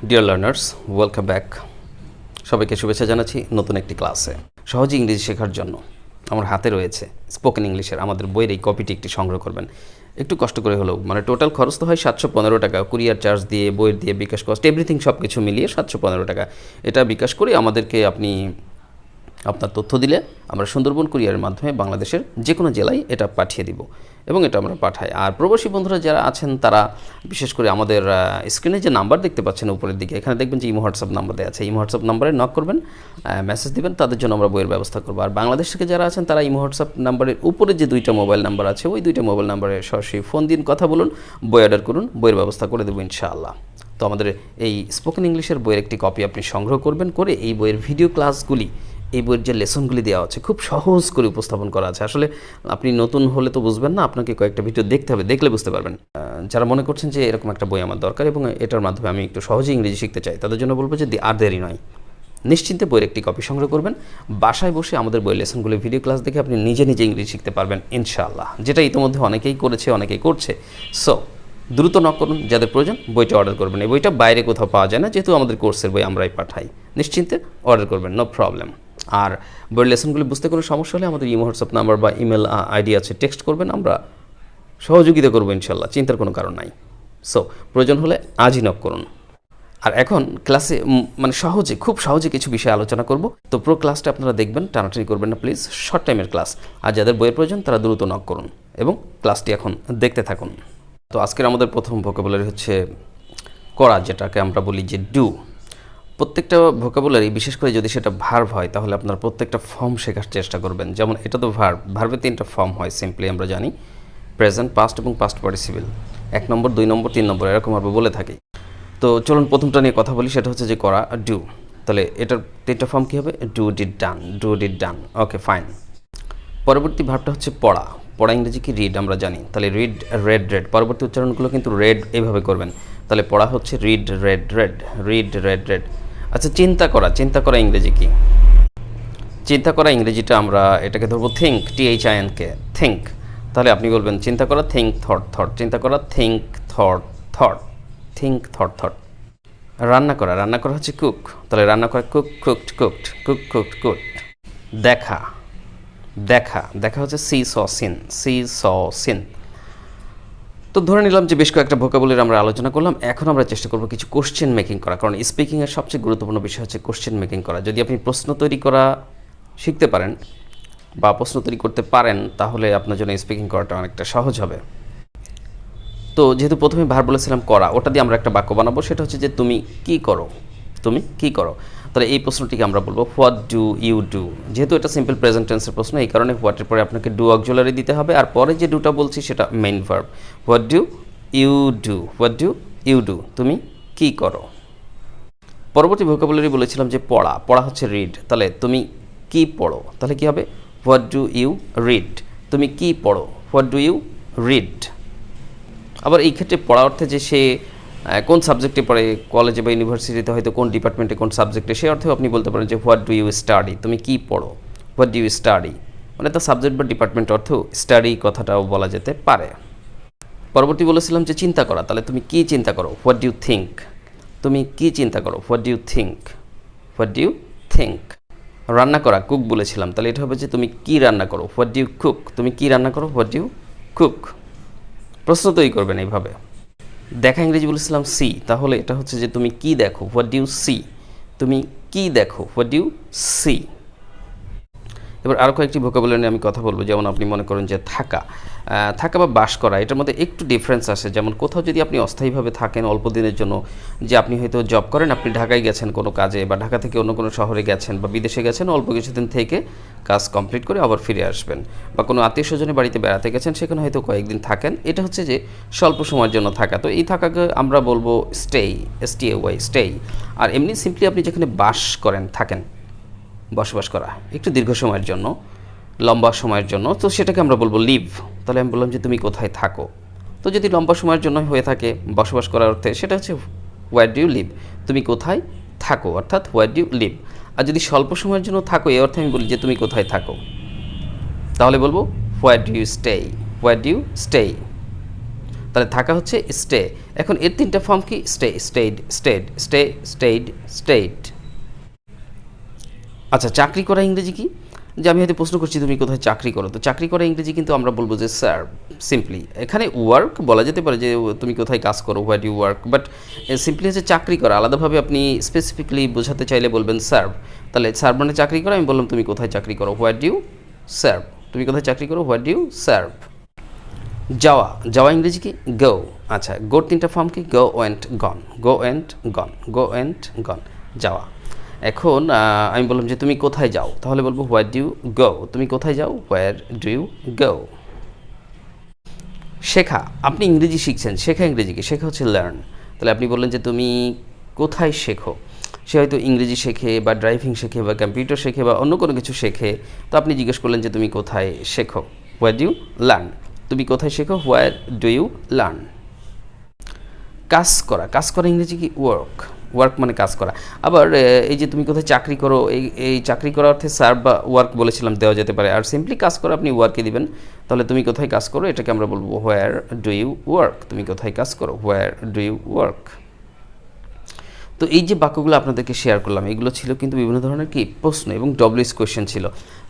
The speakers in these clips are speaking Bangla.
Dear learners, welcome back. সবাইকে শুভেচ্ছা জানাচ্ছি নতুন একটি ক্লাসে। সহজে ইংরেজি শেখার জন্য আমার হাতে রয়েছে স্পোকেন ইংলিশের আমাদের বইয়ের এই কপিটি একটি সংগ্রহ করবেন। একটু কষ্ট করে হলেও, মানে টোটাল খরচ তো হয় 715 টাকা, কুরিয়ার চার্জ দিয়ে, বইয়ের দিয়ে, বিকাশ কস্ট, এভরিথিং সব কিছু মিলিয়ে 715 টাকা। এটা বিকাশ করে আমাদেরকে আপনি আপনার তথ্য দিলে আমরা সুন্দরবন কুরিয়ারের মাধ্যমে বাংলাদেশের যে কোনো জেলায় এটা পাঠিয়ে দিব এবং এটা আমরা পাঠাই। আর প্রবাসী বন্ধুরা যারা আছেন তারা বিশেষ করে আমাদের স্ক্রিনে যে নাম্বার দেখতে পাচ্ছেন উপরের দিকে, এখানে দেখবেন যে ইমো হোয়াটসঅ্যাপ নাম্বার দেওয়া আছে। ইমো হোয়াটসঅ্যাপ নাম্বারে নক করবেন, মেসেজ দিবেন, তাদের জন্য আমরা বইয়ের ব্যবস্থা করবো। আর বাংলাদেশ থেকে যারা আছেন তারা ইমো হোয়াটসঅ্যাপ নাম্বারের উপরে যে দুইটা মোবাইল নাম্বার আছে, ওই দুইটা মোবাইল নাম্বারে সরাসরি ফোন দিন, কথা বলুন, বই অর্ডার করুন, বইয়ের ব্যবস্থা করে দেবো ইনশাআল্লাহ। তো আমাদের এই স্পোকেন ইংলিশের বইয়ের একটি কপি আপনি সংগ্রহ করবেন, করে এই বইয়ের ভিডিও ক্লাসগুলি, এই বইয়ের যে লেসনগুলি দেওয়া আছে খুব সহজ করে উপস্থাপন করা আছে। আসলে আপনি নতুন হলে তো বুঝবেন না, আপনাকে কয়েকটা ভিডিও দেখতে হবে, দেখলে বুঝতে পারবেন। যারা মনে করছেন যে এরকম একটা বই আমার দরকার এবং এটার মাধ্যমে আমি একটু সহজে ইংরেজি শিখতে চাই, তাদের জন্য বলবো যে আর দেরি নয়, নিশ্চিন্তে বইয়ের একটি কপি সংগ্রহ করবেন। বাসায় বসে আমাদের বই লেসনগুলি ভিডিও ক্লাস দেখে আপনি নিজে নিজে ইংরেজি শিখতে পারবেন ইনশাআল্লাহ, যেটা ইতিমধ্যে অনেকেই করেছে, অনেকেই করছে। সো দ্রুত নক করুন, যাদের প্রয়োজন বইটা অর্ডার করবেন। এই বইটা বাইরে কোথাও পাওয়া যায় না, যেহেতু আমাদের কোর্সের বই আমরাই পাঠাই। নিশ্চিন্তে অর্ডার করবেন, নো প্রবলেম। আর বইয়ের লেসনগুলি বুঝতে কোনো সমস্যা হলে আমাদের ইমো হোয়াটসঅ্যাপ নাম্বার বা ইমেল আইডি আছে, টেক্সট করবেন, আমরা সহযোগিতা করবো ইনশাল্লাহ, চিন্তার কোনো কারণ নাই। সো প্রয়োজন হলে আজই নক করুন। আর এখন ক্লাসে মানে সহজে, খুব সহজে কিছু বিষয় আলোচনা করব। তো পুরো ক্লাসটা আপনারা দেখবেন, টানাটানি করবেন না প্লিজ, শর্ট টাইমের ক্লাস। আর যাদের বইয়ের প্রয়োজন তারা দ্রুত নক করুন এবং ক্লাসটি এখন দেখতে থাকুন। তো আজকের আমাদের প্রথম ভোকাবুলারি হচ্ছে করা, যেটাকে আমরা বলি যে ডু। প্রত্যেকটা ভোকাবুলারি, বিশেষ করে যদি সেটা ভার্ব হয়, তাহলে আপনার প্রত্যেকটা ফর্ম শেখার চেষ্টা করবেন। যেমন এটা তো ভার্ব, ভার্বে 3টা ফর্ম হয় সিম্পলি, আমরা জানি প্রেজেন্ট, পাস্ট এবং পাস্ট পার্টিসিপল। 1 নম্বর, 2 নম্বর, 3 নম্বর এরকম আমরা বলে থাকি। তো চলুন প্রথমটা নিয়ে কথা বলি, সেটা হচ্ছে যে করা, ডু। তাহলে এটার 3টা ফর্ম কী হবে? Do, did, done. Do, did, done. Okay, fine. পরবর্তী ভার্বটা হচ্ছে পড়া। পড়া ইংরেজি কি? রিড, আমরা জানি। তাহলে রিড, রেড, রেড। পরবর্তী উচ্চারণগুলো কিন্তু রেড এইভাবে করবেন। তাহলে পড়া হচ্ছে read, red, red. Read, red, red. আচ্ছা, চিন্তা করা। চিন্তা করা ইংরেজি কি? চিন্তা করা ইংরেজিটা আমরা এটাকে ধরবো থিঙ্ক, THINK, থিঙ্ক। তাহলে আপনি বলবেন চিন্তা করা, থিঙ্ক, থট, থট। চিন্তা করা, think, thought, thought. Think, thought, thought. রান্না করা, রান্না করা হচ্ছে কুক। তাহলে রান্না করা cook, cooked, cooked, cook, cooked, cooked. দেখা, দেখা, দেখা হচ্ছে সি স সিন, সি স সিন। তো ধরে নিলাম যে বেশ কয়েকটা ভোকাবুলারি আমরা আলোচনা করলাম। এখন আমরা চেষ্টা করব কিছু কোশ্চেন মেকিং করা, কারণ স্পিকিংয়ের সবচেয়ে গুরুত্বপূর্ণ বিষয় হচ্ছে কোশ্চেন মেকিং করা। যদি আপনি প্রশ্ন তৈরি করা শিখতে পারেন বা প্রশ্ন তৈরি করতে পারেন, তাহলে আপনার জন্য স্পিকিং করাটা অনেকটা সহজ হবে। তো যেহেতু প্রথমে ভার্ব বলেছিলাম করা, ওটা দিয়ে আমরা একটা বাক্য বানাবো, সেটা হচ্ছে যে তুমি কি করো, তুমি কি করো। তাহলে এই প্রশ্নটিকে আমরা বলবো হোয়াট ডু ইউ ডু। যেহেতু এটা সিম্পল প্রেজেন্ট টেন্সের প্রশ্ন, এই কারণে হোয়াটের পরে আপনাকে ডু অক্সিলারি দিতে হবে, আর পরে যে ডুটা বলছি সেটা main verb. What do you do, what do you do, তুমি কি করো। পরবর্তী ভোকাবুলারি বলেছিলাম যে পড়া। পড়া হচ্ছে রিড। তাহলে তুমি কি পড়ো, তাহলে কি হবে? হোয়াট ডু ইউ রিড, তুমি কি পড়ো, হোয়াট ডু ইউ রিড। আবার এই ক্ষেত্রে পড়া অর্থে যে সে কোন সাবজেক্টে পড়ে, কলেজে বা ইউনিভার্সিটিতে হয়তো কোন ডিপার্টমেন্টে, কোন সাবজেক্টে, সেই অর্থেও আপনি বলতে পারেন যে হোয়াট ডু ইউ স্টাডি, তুমি কি পড়ো, হোয়াট ডু ইউ স্টাডি। মানে তার সাবজেক্ট বা ডিপার্টমেন্ট অর্থেও স্টাডি কথাটাও বলা যেতে পারে। পরবর্তী বলেছিলাম যে চিন্তা করা। তাহলে তুমি কি চিন্তা করো, হোয়াট ডু ইউ থিঙ্ক, তুমি কি চিন্তা করো, what do you think, what do you think. রান্না করা, কুক বলেছিলাম। তাহলে এটা হবে যে তুমি কি রান্না করো, হোয়াট ডু ইউ কুক, তুমি কি রান্না করো, হোয়াট ডু ইউ কুক। প্রশ্ন তৈরি করবেন এইভাবে। দেখা ইংরেজি বলেছিলাম সি। তাহলে এটা হচ্ছে যে তুমি কি দেখো, হোয়াট ডু ইউ সি, তুমি কি দেখো, হোয়াট ডু ইউ সি। এবার আরও কয়েকটি ভোকাবুলারি নিয়ে আমি কথা বলবো। যেমন আপনি মনে করেন যে থাকা, থাকা বা বাস করা, এটার মধ্যে একটু ডিফারেন্স আসে। যেমন কোথাও যদি আপনি অস্থায়ীভাবে থাকেন অল্প দিনের জন্য, যে আপনি হয়তো জব করেন, আপনি ঢাকায় গেছেন কোনো কাজে, বা ঢাকা থেকে অন্য কোনো শহরে গেছেন, বা বিদেশে গেছেন, অল্প কিছুদিন থেকে কাজ কমপ্লিট করে আবার ফিরে আসবেন, বা কোনো আত্মীয় স্বজনের বাড়িতে বেড়াতে গেছেন, সেখানে হয়তো কয়েকদিন থাকেন। এটা হচ্ছে যে স্বল্প সময়ের জন্য থাকা। তো এই থাকাকে আমরা বলবো স্টে, STAY, স্টে। আর এমনি সিম্পলি আপনি যেখানে বাস করেন, থাকেন, বসবাস করা একটু দীর্ঘ সময়ের জন্য, লম্বা সময়ের জন্য, তো সেটাকে আমরা বলবো লিভ। তাহলে আমি বললাম যে তুমি কোথায় থাকো। তো যদি লম্বা সময়ের জন্য হয়ে থাকে বসবাস করার অর্থে, সেটা হচ্ছে হোয়ার ডু ইউ লিভ, তুমি কোথায় থাকো, অর্থাৎ হোয়ার ডু ইউ লিভ। আর যদি স্বল্প সময়ের জন্য থাকো, এই অর্থে আমি বলি যে তুমি কোথায় থাকো, তাহলে বলবো where do you stay, where do you stay. তাহলে থাকা হচ্ছে স্টে। এখন এর 3টা ফর্ম কি? Stay, stayed, stayed, stay, stayed, stayed. আচ্ছা, চাকরি করা ইংরেজি কি? যে আমি হয়তো প্রশ্ন করছি তুমি কোথায় চাকরি করো, তো চাকরি করা ইংরেজি কিন্তু আমরা বলবো যে সার্ভ, সিম্পলি। এখানে ওয়ার্ক বলা যেতে পারে যে তুমি কোথায় কাজ করো, what you work, but simply হচ্ছে চাকরি করা। আলাদাভাবে আপনি স্পেসিফিকলি বোঝাতে চাইলে বলবেন সার্ভ। তাহলে সার্ভ মানে চাকরি করা, আমি বললাম তুমি কোথায় চাকরি করো, হোয়াট ইউ সার্ভ। তুমি কোথায় চাকরি করো, হোয়াট ইউ সার্ভ। যাওয়া, যাওয়া ইংরেজি কি? গো। আচ্ছা, গোর 3টা ফর্ম কি? Go and gone, go and gone, go and গন, যাওয়া। এখন আমি বললাম যে তুমি কোথায় যাও, তাহলে বলবো হোয়ার ডু ইউ গো। তুমি কোথায় যাও, হোয়ার ডু ইউ গো। শেখা, আপনি ইংরেজি শিখছেন, শেখা ইংরেজি কি? শেখা হচ্ছে লার্ন। তাহলে আপনি বললেন যে তুমি কোথায় শেখো, সে হয়তো ইংরেজি শেখে বা ড্রাইভিং শেখে বা কম্পিউটার শেখে বা অন্য কোনো কিছু শেখে, তো আপনি জিজ্ঞেস করলেন যে তুমি কোথায় শেখো, হোয়ার ডু ইউ লার্ন। তুমি কোথায় শেখো, হোয়ার ডু ইউ লার্ন। কাজ করা, কাজ করা ইংরেজি কি? ওয়ার্ক। ওয়ার্ক মানে কাজ করা। আবার এই যে তুমি কোথায় চাকরি করো, এই চাকরি করার অর্থে সার্ভ বা ওয়ার্ক বলেছিলাম, দেওয়া যেতে পারে। আর সিম্পলি কাজ করা আপনি ওয়ার্কে দিবেন। তাহলে তুমি কোথায় কাজ করো, এটাকে আমরা বলবো হোয়ার ডু ইউ ওয়ার্ক। তুমি কোথায় কাজ করো, হোয়ার ডু ইউ ওয়ার্ক। তো এই যে বাক্যগুলো আপনাদেরকে শেয়ার করলাম, এগুলো ছিল কিন্তু বিভিন্ন ধরনের কি প্রশ্ন এবং ডব্লিউএস কোয়েশ্চেন ছিল।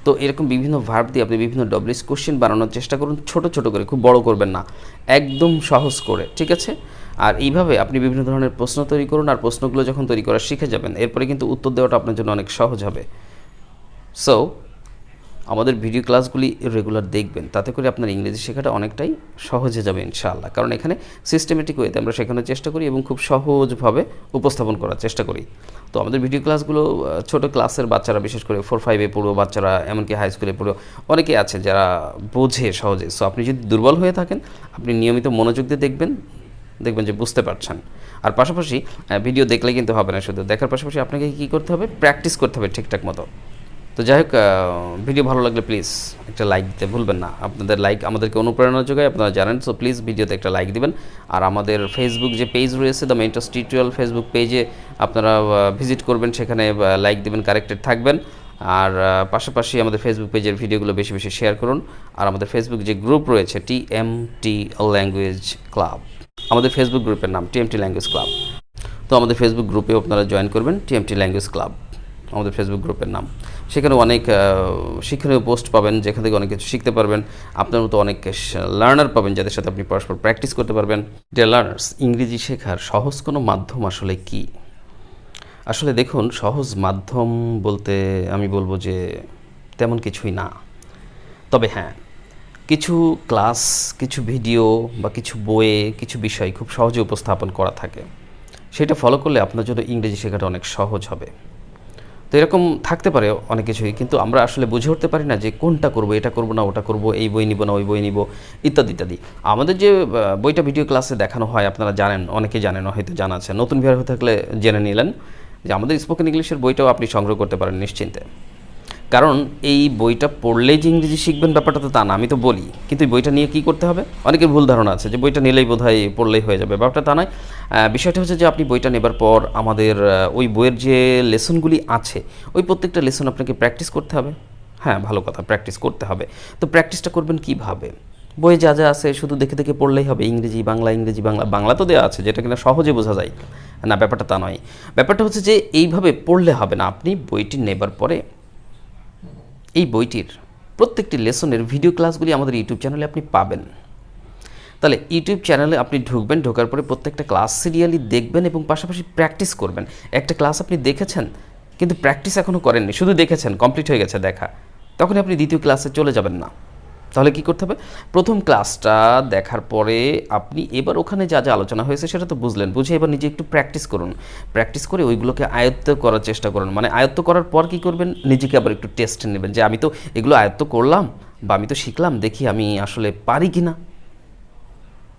তো এরকম বিভিন্ন ভার্ব দিয়ে আপনি বিভিন্ন ডব্লিউএস কোয়েশ্চেন বানানোর চেষ্টা করুন, ছোট ছোট করে, খুব বড় করবেন না, একদম সহজ করে, ঠিক আছে? আর এইভাবে আপনি বিভিন্ন ধরনের প্রশ্ন তৈরি করুন, আর প্রশ্নগুলো যখন তৈরি করা শিখে যাবেন, এরপরে কিন্তু উত্তর দেওয়াটা আপনার জন্য অনেক সহজ হবে। সো আমাদের ভিডিও ক্লাসগুলি রেগুলার দেখবেন, তাতে করে আপনার ইংরেজি শেখাটা অনেকটাই সহজ হয়ে যাবে ইনশাআল্লাহ। কারণ এখানে সিস্টেমেটিক ওয়েতে আমরা শেখানোর চেষ্টা করি এবং খুব সহজভাবে উপস্থাপন করার চেষ্টা করি। তো আমাদের ভিডিও ক্লাসগুলো ছোট ক্লাসের বাচ্চারা, বিশেষ করে 4-5 পড়ো বাচ্চারা, এমনকি হাই স্কুলে পড়ো, অনেকে আছে যারা বোঝে সহজে। সো আপনি যদি দুর্বল হয়ে থাকেন, আপনি নিয়মিত মনোযোগ দিয়ে দেখবেন যে বুঝতে পারছেন। আর পাশাপাশি ভিডিও দেখলে কিন্তু হবে না, শুধু দেখার পাশাপাশি আপনাকে কী করতে হবে, প্র্যাকটিস করতে হবে ঠিকঠাক মতো। তো যাই হোক, ভিডিও ভালো লাগলে প্লিজ একটা লাইক দিতে ভুলবেন না। আপনাদের লাইক আমাদেরকে অনুপ্রেরণা যোগায়, আপনারা জানেন। সো প্লিজ ভিডিওতে একটা লাইক দিবেন। আর আমাদের ফেসবুক যে পেজ রয়েছে, দ্য মেন্টরস টিউটোরিয়াল ফেসবুক পেজে আপনারা ভিজিট করবেন, সেখানে লাইক দিবেন, কারেক্টেড থাকবেন। আর পাশাপাশি আমাদের ফেসবুক পেজের ভিডিওগুলো বেশি বেশি শেয়ার করুন। আর আমাদের ফেসবুক যে গ্রুপ রয়েছে, TMT ল্যাঙ্গুয়েজ ক্লাব, আমাদের ফেসবুক গ্রুপের নাম TMT ল্যাঙ্গুয়েজ ক্লাব। তো আমাদের ফেসবুক গ্রুপেও আপনারা জয়েন করবেন, TMT ল্যাঙ্গুয়েজ ক্লাব আমাদের ফেসবুক গ্রুপের নাম। সেখানে অনেক শিক্ষণীয় পোস্ট পাবেন, যেখান থেকে অনেক কিছু শিখতে পারবেন। আপনার মতো অনেক লার্নার পাবেন, যাদের সাথে আপনি পরস্পর প্র্যাকটিস করতে পারবেন। ডিয়ার লার্নার্স, ইংরেজি শেখার সহজ কোনো মাধ্যম আসলে কি? আসলে দেখুন, সহজ মাধ্যম বলতে আমি বলবো যে তেমন কিছুই না। তবে হ্যাঁ, কিছু ক্লাস, কিছু ভিডিও বা কিছু বইয়ে কিছু বিষয় খুব সহজে উপস্থাপন করা থাকে, সেটা ফলো করলে আপনার জন্য ইংরেজি শেখাটা অনেক সহজ হবে। তো এরকম থাকতে পারে অনেক কিছুই, কিন্তু আমরা আসলে বুঝে উঠতে পারি না যে কোনটা করব, এটা করব না ওটা করব, এই বই নিব না ওই বই নিব, ইত্যাদি ইত্যাদি। আমাদের যে বইটা ভিডিও ক্লাসে দেখানো হয়, আপনারা জানেন, অনেকে জানেন, হয়তো জানা আছে, নতুন ভিউয়ার হয়ে থাকলে জেনে নিলেন যে আমাদের স্পোকেন ইংলিশের বইটাও আপনি সংগ্রহ করতে পারেন নিশ্চিন্তে। কারণ এই বইটা পড়লেই যে ইংরেজি শিখবেন ব্যাপারটা তো তা না, আমি তো বলি। কিন্তু এই বইটা নিয়ে কী করতে হবে, অনেকের ভুল ধারণা আছে যে বইটা নিলেই বোধহয় পড়লেই হয়ে যাবে, ব্যাপারটা তা নয়। বিষয়টা হচ্ছে যে আপনি বইটা নেবার পর আমাদের ওই বইয়ের যে লেসনগুলি আছে, ওই প্রত্যেকটা লেসন আপনাকে প্র্যাকটিস করতে হবে। হ্যাঁ, ভালো কথা, প্র্যাকটিস করতে হবে। তো প্র্যাকটিসটা করবেন কীভাবে? বইয়ে যা যা আছে শুধু দেখে দেখে পড়লেই হবে, ইংরেজি বাংলা, ইংরেজি বাংলা, বাংলা তো দেওয়া আছে যেটা কিনা সহজে বোঝা যায় না, ব্যাপারটা তা নয়। ব্যাপারটা হচ্ছে যে এইভাবে পড়লে হবে না। আপনি বইটি নেবার পরে এই বইটির প্রত্যেকটি লেসনের ভিডিও ক্লাসগুলি আমাদের ইউটিউব চ্যানেলে আপনি পাবেন। তাহলে ইউটিউব চ্যানেলে আপনি ঢুকবেন, ঢোকার পরে প্রত্যেকটা ক্লাস সিরিয়ালি দেখবেন এবং পাশাপাশি প্র্যাকটিস করবেন। একটা ক্লাস আপনি দেখেছেন কিন্তু প্র্যাকটিস এখনও করেননি, শুধু দেখেছেন, কমপ্লিট হয়ে গেছে দেখা, তখন আপনি দ্বিতীয় ক্লাসে চলে যাবেন না। তাহলে কী করতে হবে, প্রথম ক্লাসটা দেখার পরে আপনি এবার ওখানে যা যা আলোচনা হয়েছে সেটা তো বুঝলেন, বুঝে এবার নিজে একটু প্র্যাকটিস করুন। প্র্যাকটিস করে ওইগুলোকে আয়ত্ত করার চেষ্টা করুন। মানে আয়ত্ত করার পর কী করবেন, নিজেকে আবার একটু টেস্ট নেবেন যে আমি তো এগুলো আয়ত্ত করলাম বা আমি তো শিখলাম, দেখি আমি আসলে পারি কি না।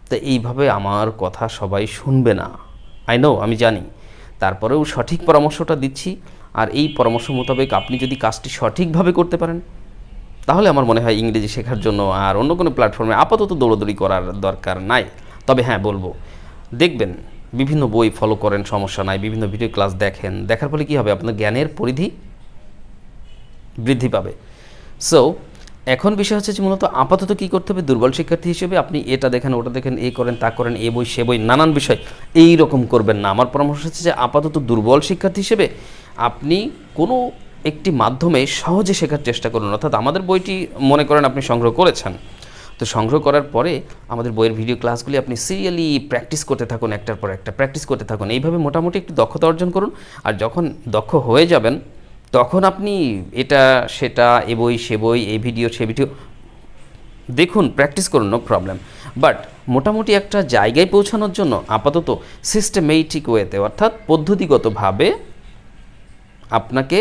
তো এইভাবে আমার কথা সবাই শুনবে না, আই নো, আমি জানি। তারপরেও সঠিক পরামর্শটা দিচ্ছি, আর এই পরামর্শ মোতাবেক আপনি যদি কাজটি সঠিকভাবে করতে পারেন, তাহলে আমার মনে হয় ইংরেজি শেখার জন্য আর অন্য কোনো প্ল্যাটফর্মে আপাতত দৌড়াদৌড়ি করার দরকার নাই। তবে হ্যাঁ, বলবো, দেখবেন বিভিন্ন বই ফলো করেন, সমস্যা নাই, বিভিন্ন ভিডিও ক্লাস দেখেন, দেখার ফলে কী হবে, আপনার জ্ঞানের পরিধি বৃদ্ধি পাবে। সো এখন বিষয় হচ্ছে যে মূলত আপাতত কী করতে হবে, দুর্বল শিক্ষার্থী হিসেবে আপনি এটা দেখেন, ওটা দেখেন, এ করেন, তা করেন, এ বই, সে বই, নানান বিষয় এই রকম করবেন না। আমার পরামর্শ হচ্ছে যে আপাতত দুর্বল শিক্ষার্থী হিসেবে আপনি কোনো একটি মাধ্যমে সহজে শেখার চেষ্টা করুন। অর্থাৎ আমাদের বইটি মনে করেন আপনি সংগ্রহ করেছেন, তো সংগ্রহ করার পরে আমাদের বইয়ের ভিডিও ক্লাসগুলি আপনি সিরিয়ালি প্র্যাকটিস করতে থাকুন, একটার পর একটা প্র্যাকটিস করতে থাকুন। এইভাবে মোটামুটি একটু দক্ষতা অর্জন করুন। আর যখন দক্ষ হয়ে যাবেন তখন আপনি এটা সেটা, এ বই, সে বই, এই ভিডিও, সে ভিডিও দেখুন, প্র্যাকটিস করুন, নো প্রবলেম। বাট মোটামুটি একটা জায়গায় পৌঁছানোর জন্য আপাতত সিস্টেমেটিক ওয়েতে, অর্থাৎ পদ্ধতিগতভাবে আপনাকে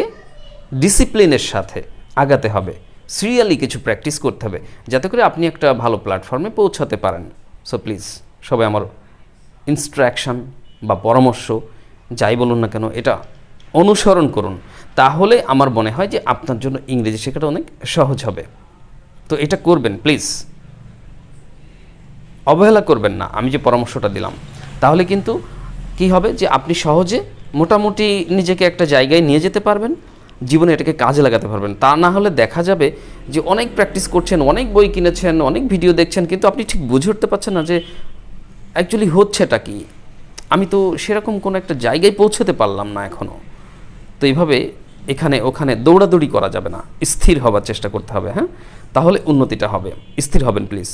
ডিসিপ্লিনের সাথে আগাতে হবে, সিরিয়ালি কিছু প্র্যাকটিস করতে হবে, যাতে করে আপনি একটা ভালো প্ল্যাটফর্মে পৌঁছাতে পারেন। সো প্লিজ সবাই আমার ইনস্ট্রাকশন বা পরামর্শ যাই বলুন না কেন, এটা অনুসরণ করুন। তাহলে আমার মনে হয় যে আপনার জন্য ইংরেজি শেখাটা অনেক সহজ হবে। তো এটা করবেন প্লিজ, অবহেলা করবেন না আমি যে পরামর্শটা দিলাম। তাহলে কিন্তু কি হবে যে আপনি সহজে মোটামুটি নিজেকে একটা জায়গায় নিয়ে যেতে পারবেন, জীবনে এটাকে কাজে লাগাতে পারবেন। তা না হলে দেখা যাবে যে অনেক প্র্যাকটিস করছেন, অনেক বই কিনেছেন, অনেক ভিডিও দেখছেন, কিন্তু আপনি ঠিক বুঝে উঠতে পারছেন না যে অ্যাকচুয়ালি হচ্ছেটা কি। আমি তো সেরকম কোনো একটা জায়গায় পৌঁছতে পারলাম না এখনও। তো এইভাবে এখানে ওখানে দৌড়াদৌড়ি করা যাবে না, স্থির হবার চেষ্টা করতে হবে। হ্যাঁ, তাহলে উন্নতিটা হবে। স্থির হবেন প্লিজ।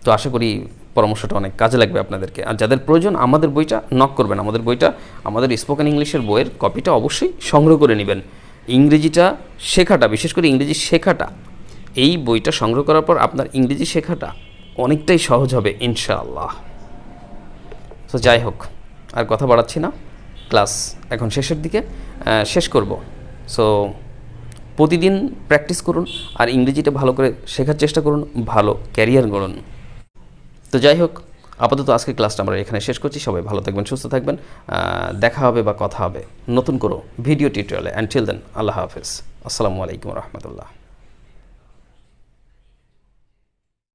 তো আশা করি পরামর্শটা অনেক কাজে লাগবে আপনাদেরকে। আর যাদের প্রয়োজন আমাদের বইটা নক করবেন, আমাদের বইটা, আমাদের স্পোকেন ইংলিশের বইয়ের কপিটা অবশ্যই সংগ্রহ করে নেবেন। ইংরেজিটা শেখাটা, বিশেষ করে ইংরেজি শেখাটা, এই বইটা সংগ্রহ করার পর আপনার ইংরেজি শেখাটা অনেকটাই সহজ হবে ইনশাআল্লাহ। তো যাই হোক, আর কথা বাড়াচ্ছি না, ক্লাস এখন শেষের দিকে শেষ করব। সো প্রতিদিন প্র্যাকটিস করুন আর ইংরেজিটা ভালো করে শেখার চেষ্টা করুন, ভালো ক্যারিয়ার গড়ুন। তো যাই হোক, আপাতত আজকে ক্লাসটা আমরা এখানে শেষ করছি। সবাই ভালো থাকবেন, সুস্থ থাকবেন। দেখা হবে বা কথা হবে নতুন কোনো ভিডিও টিউটোরিয়ালে। অ্যান্টিল দেন, আল্লাহ হাফেজ, আসসালামু আলাইকুম রহমতুল্লাহ।